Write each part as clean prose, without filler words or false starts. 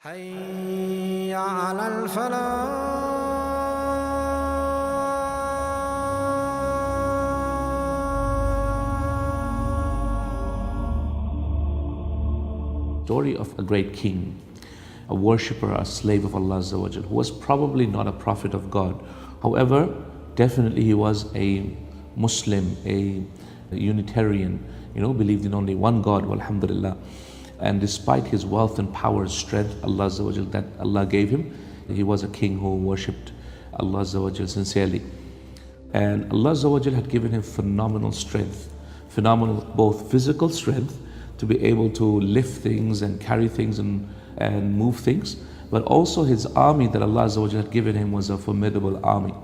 حي على الفلاح. Story of a great king, a worshipper, a slave of Allah Azza wa Jal, who was probably not a prophet of God. However, definitely he was a Muslim, a Unitarian, believed in only one God, alhamdulillah. And despite his wealth and power and strength, Allah Azza wa Jal, that Allah gave him, he was a king who worshipped Allah Azza wa Jal sincerely. And Allah Azza wa Jal had given him phenomenal strength, phenomenal both physical strength to be able to lift things and carry things and move things, but also his army that Allah Azza wa Jal had given him was a formidable army.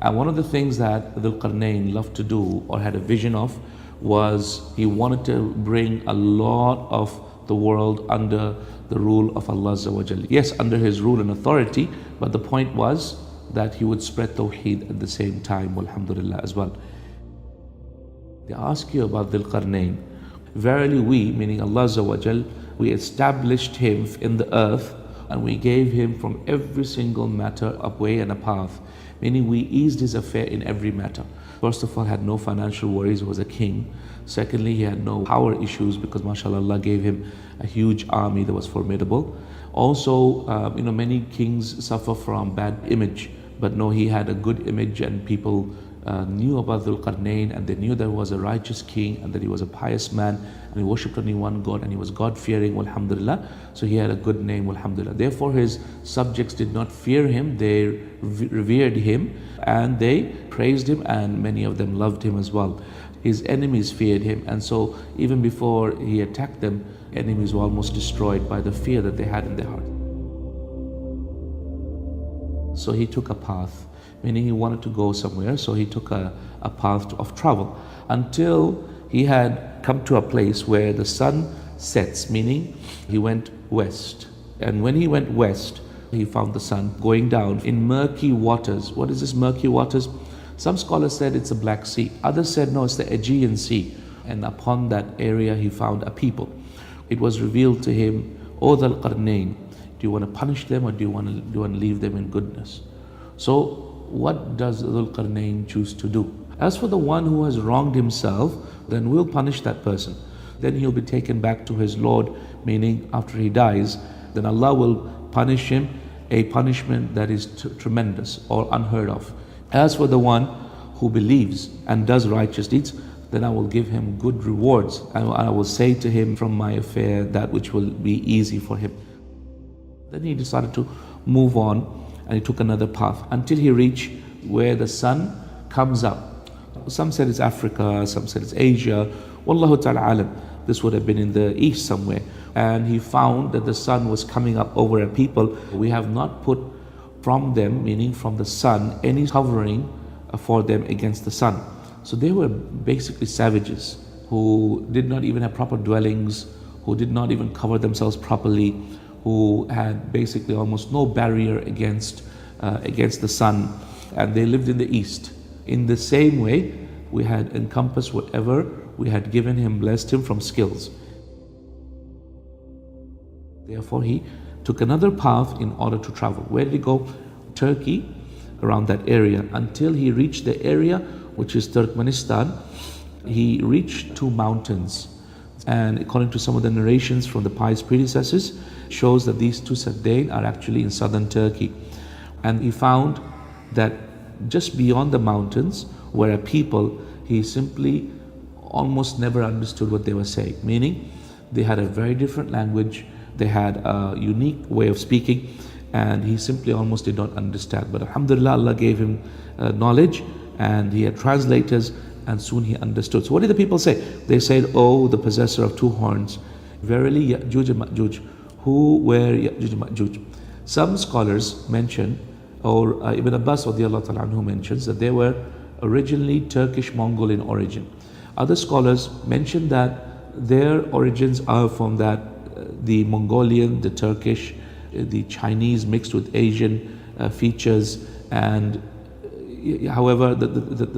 And one of the things that Dhul Qarnain loved to do or had a vision of was he wanted to bring a lot of the world under the rule of Allah Azza wa Jal. Yes, under his rule and authority, but the point was that he would spread Tawheed at the same time, alhamdulillah, as well. They ask you about Dhul Qarnain. Verily we, meaning Allah Azza wa Jal, we established him in the earth and we gave him from every single matter a way and a path, meaning we eased his affair in every matter. First of all, had no financial worries, he was a king. Secondly, he had no power issues because mashallah Allah gave him a huge army that was formidable. Also, many kings suffer from bad image, but no, he had a good image and people knew about Dhul Qarnain and they knew that he was a righteous king and that he was a pious man and he worshipped only one God and he was God-fearing, alhamdulillah. So he had a good name, alhamdulillah. Therefore his subjects did not fear him, they revered him and they praised him, and many of them loved him as well. His enemies feared him, and so even before he attacked them, enemies were almost destroyed by the fear that they had in their heart. So he took a path, meaning he wanted to go somewhere, so he took a path of travel until he had come to a place where the sun sets, meaning he went west. And when he went west, he found the sun going down in murky waters. What is this murky waters? Some scholars said it's the Black Sea. Others said no, it's the Aegean Sea. And upon that area he found a people. It was revealed to him, O Dhul Qarnain, do you want to punish them or do you want to leave them in goodness? So what does Dhul Qarnain choose to do? As for the one who has wronged himself, then we'll punish that person. Then he'll be taken back to his Lord, meaning after he dies, then Allah will punish him a punishment that is tremendous or unheard of. As for the one who believes and does righteous deeds, then I will give him good rewards. And I will say to him from my affair that which will be easy for him. Then he decided to move on and he took another path until he reached where the sun comes up. Some said it's Africa, some said it's Asia. Wallahu ta'ala alam. This would have been in the east somewhere. And he found that the sun was coming up over a people. We have not put from them, meaning from the sun, any covering for them against the sun. So they were basically savages who did not even have proper dwellings, who did not even cover themselves properly, who had basically almost no barrier against the sun, and they lived in the east. In the same way, we had encompassed whatever we had given him, blessed him from skills. Therefore, he took another path in order to travel. Where did he go? Turkey, around that area, until he reached the area which is Turkmenistan. He reached two mountains, and according to some of the narrations from the pious predecessors, shows that these two Saddain are actually in southern Turkey. And he found that just beyond the mountains were a people he simply almost never understood what they were saying, meaning they had a very different language, they had a unique way of speaking, and he simply almost did not understand. But alhamdulillah, Allah gave him knowledge and he had translators, and soon he understood. So what did the people say? They said, oh, the possessor of two horns, verily Ya'juj and Ma'juj. Who were Ya'juj and Ma'juj? Some scholars mention, or Ibn Abbas radiallahu ta'ala anhu mentions, that they were originally Turkish Mongol in origin. Other scholars mention that their origins are from the Mongolian, the Turkish, the Chinese mixed with Asian features. And however, the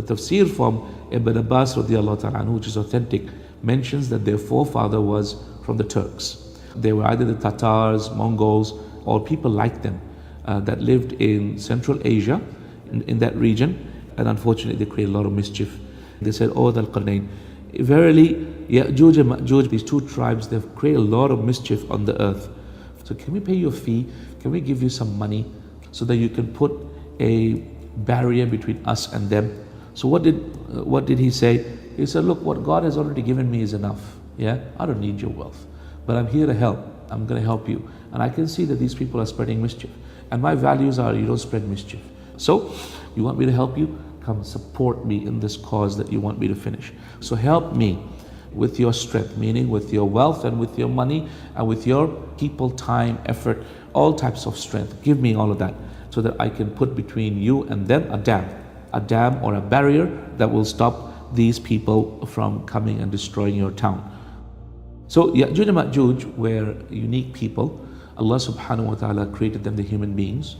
tafsir from Ibn Abbas radiallahu ta'ala anhu, which is authentic, mentions that their forefather was from the Turks. They were either the Tatars, Mongols, or people like them that lived in Central Asia, in that region, and unfortunately they create a lot of mischief. They said, "Oh, Dhul Qarnain, verily, Ya'juj and Ma'juj, these two tribes, they've created a lot of mischief on the earth. So can we pay you a fee? Can we give you some money so that you can put a barrier between us and them?" So what did he say? He said, "Look, what God has already given me is enough. Yeah, I don't need your wealth, but I'm here to help. I'm going to help you, and I can see that these people are spreading mischief, and my values are you don't spread mischief. So you want me to help you? Come support me in this cause that you want me to finish. So help me with your strength, meaning with your wealth and with your money and with your people, time, effort, all types of strength. Give me all of that so that I can put between you and them a dam or a barrier that will stop these people from coming and destroying your town." So Ya'juj and Ma'juj were unique people. Allah subhanahu wa ta'ala created them, the human beings,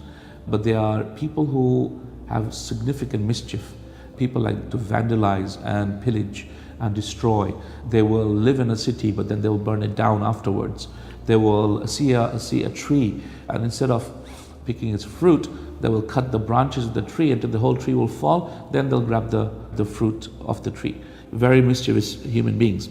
but they are people who have significant mischief. People like to vandalize and pillage and destroy. They will live in a city, but then they will burn it down afterwards. They will see a tree, and instead of picking its fruit, they will cut the branches of the tree until the whole tree will fall. Then they'll grab the fruit of the tree. Very mischievous human beings.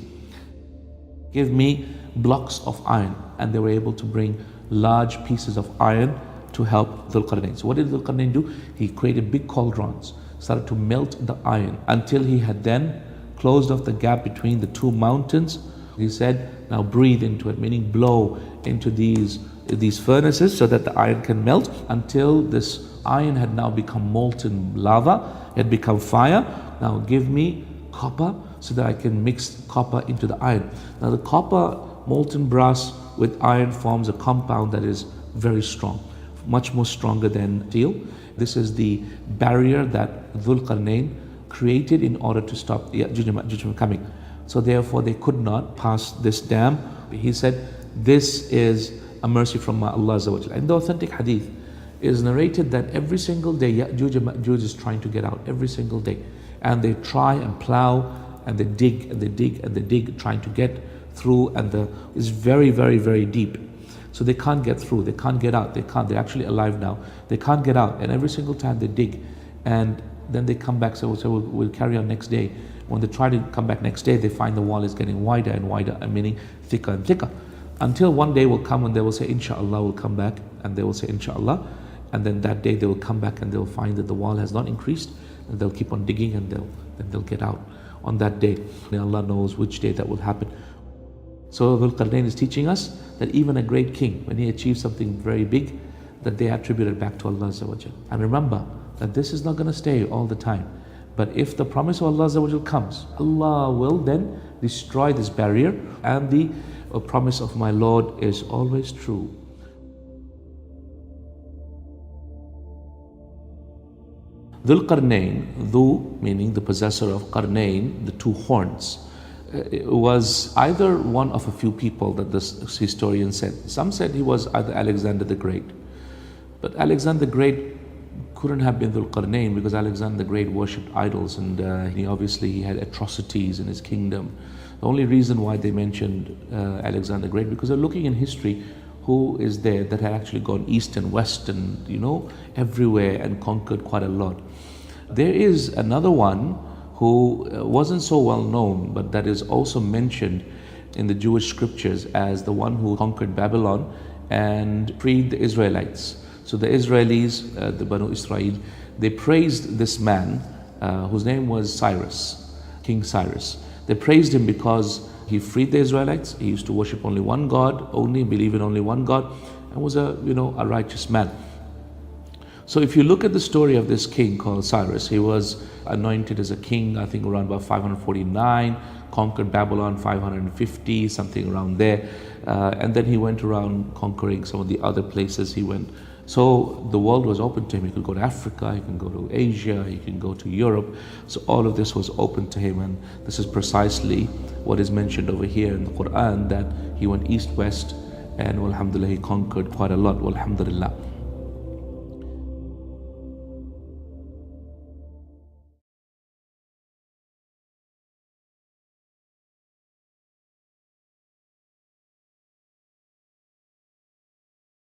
"Give me blocks of iron," and they were able to bring large pieces of iron to help Dhul Qarnain. So what did Dhul Qarnain do? He created big cauldrons, started to melt the iron until he had then closed off the gap between the two mountains. He said, "Now breathe into it," meaning blow into these furnaces so that the iron can melt, until this iron had now become molten lava, it had become fire. "Now give me copper so that I can mix copper into the iron." Now the copper, molten brass with iron forms a compound that is very strong, much more stronger than steel. This is the barrier that Dhul Qarnain created in order to stop Ya'juj and Ma'juj from coming. So therefore they could not pass this dam. He said, "This is a mercy from Allah Azza wa Jalla." In the authentic hadith, it is narrated that every single day Ya'juj and Ma'juj is trying to get out, every single day. And they try and plow, and they dig, and they dig, and they dig, trying to get through, and it's very, very, very deep. So they can't get through, they can't get out, they're actually alive now. They can't get out, and every single time they dig, and then they come back, so we'll carry on next day. When they try to come back next day, they find the wall is getting wider and wider, and meaning thicker and thicker. Until one day will come when they will say, "Inshallah, we'll come back," and they will say, "Inshallah," and then that day they will come back and they'll find that the wall has not increased, and they'll keep on digging, and they'll get out on that day. And Allah knows which day that will happen. So Dhul Qarnain is teaching us that even a great king, when he achieves something very big, that they attribute it back to Allah Azza wa Jal. And remember that this is not going to stay all the time. But if the promise of Allah Azza wa Jal comes, Allah will then destroy this barrier, and the promise of my Lord is always true. Dhul Qarnain, Dhu meaning the possessor of Qarnain, the two horns, was either one of a few people that this historian said. Some said he was either Alexander the Great. But Alexander the Great couldn't have been Dhul Qarnain, because Alexander the Great worshipped idols, and he had atrocities in his kingdom. The only reason why they mentioned Alexander the Great, because they're looking in history who is there that had actually gone east and west and everywhere and conquered quite a lot. There is another one who wasn't so well known, but that is also mentioned in the Jewish scriptures as the one who conquered Babylon and freed the Israelites. So the Israelis, the Banu Israel, they praised this man whose name was Cyrus, King Cyrus. They praised him because he freed the Israelites. He used to worship only one God, only believe in only one God, and was a righteous man. So if you look at the story of this king called Cyrus, he was anointed as a king, I think around about 549, conquered Babylon 550, something around there. And then he went around conquering some of the other places he went. So the world was open to him. He could go to Africa, he can go to Asia, he can go to Europe. So all of this was open to him, and this is precisely what is mentioned over here in the Quran, that he went east-west, and alhamdulillah, he conquered quite a lot, alhamdulillah.